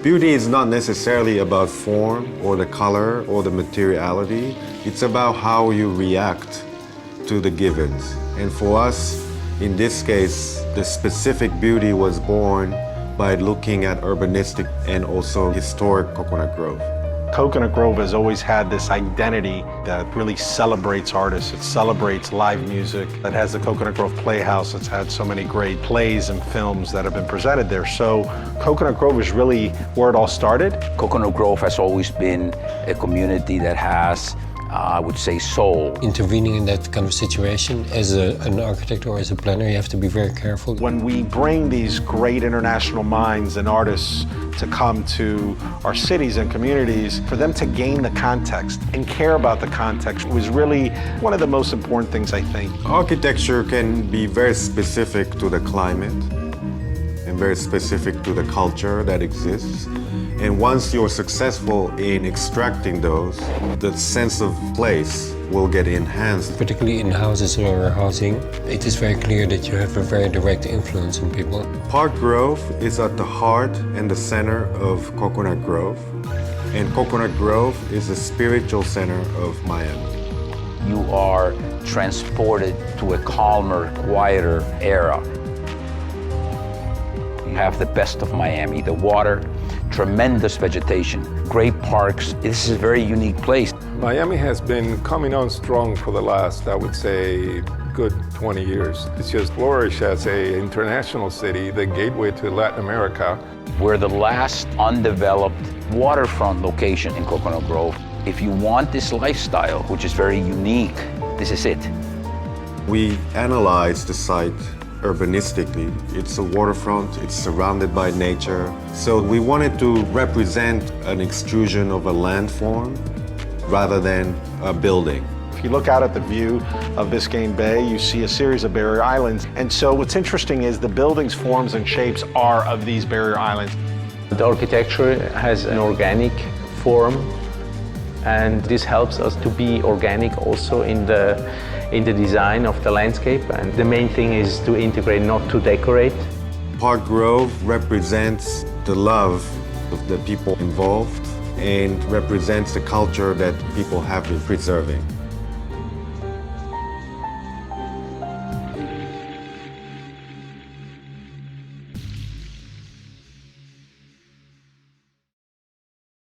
Beauty is not necessarily about form or the color or the materiality. It's about how you react to the givens. And for us, in this case, the specific beauty was born by looking at urbanistic and also historic Coconut Grove. Coconut Grove has always had this identity that really celebrates artists. It celebrates live music. It has the Coconut Grove Playhouse. It's had so many great plays and films that have been presented there. So Coconut Grove is really where it all started. Coconut Grove has always been a community that has, I would say, soul. Intervening in that kind of situation as an architect or as a planner, you have to be very careful. When we bring these great international minds and artists to come to our cities and communities, for them to gain the context and care about the context was really one of the most important things, I think. Architecture can be very specific to the climate and very specific to the culture that exists. And once you're successful in extracting those, the sense of place will get enhanced. Particularly in houses or housing, it is very clear that you have a very direct influence on people. Park Grove is at the heart and the center of Coconut Grove. And Coconut Grove is the spiritual center of Miami. You are transported to a calmer, quieter era. You have the best of Miami, the water, tremendous vegetation, great parks. This is a very unique place. Miami has been coming on strong for the last, I would say, good 20 years. It's just flourished as an international city, the gateway to Latin America. We're the last undeveloped waterfront location in Coconut Grove. If you want this lifestyle, which is very unique, this is it. We analyzed the site urbanistically. It's a waterfront, it's surrounded by nature. So we wanted to represent an extrusion of a landform rather than a building. If you look out at the view of Biscayne Bay, you see a series of barrier islands. And so what's interesting is the buildings, forms, and shapes are of these barrier islands. The architecture has an organic form, and this helps us to be organic also in the design of the landscape. And the main thing is to integrate, not to decorate. Park Grove represents the love of the people involved and represents the culture that people have been preserving.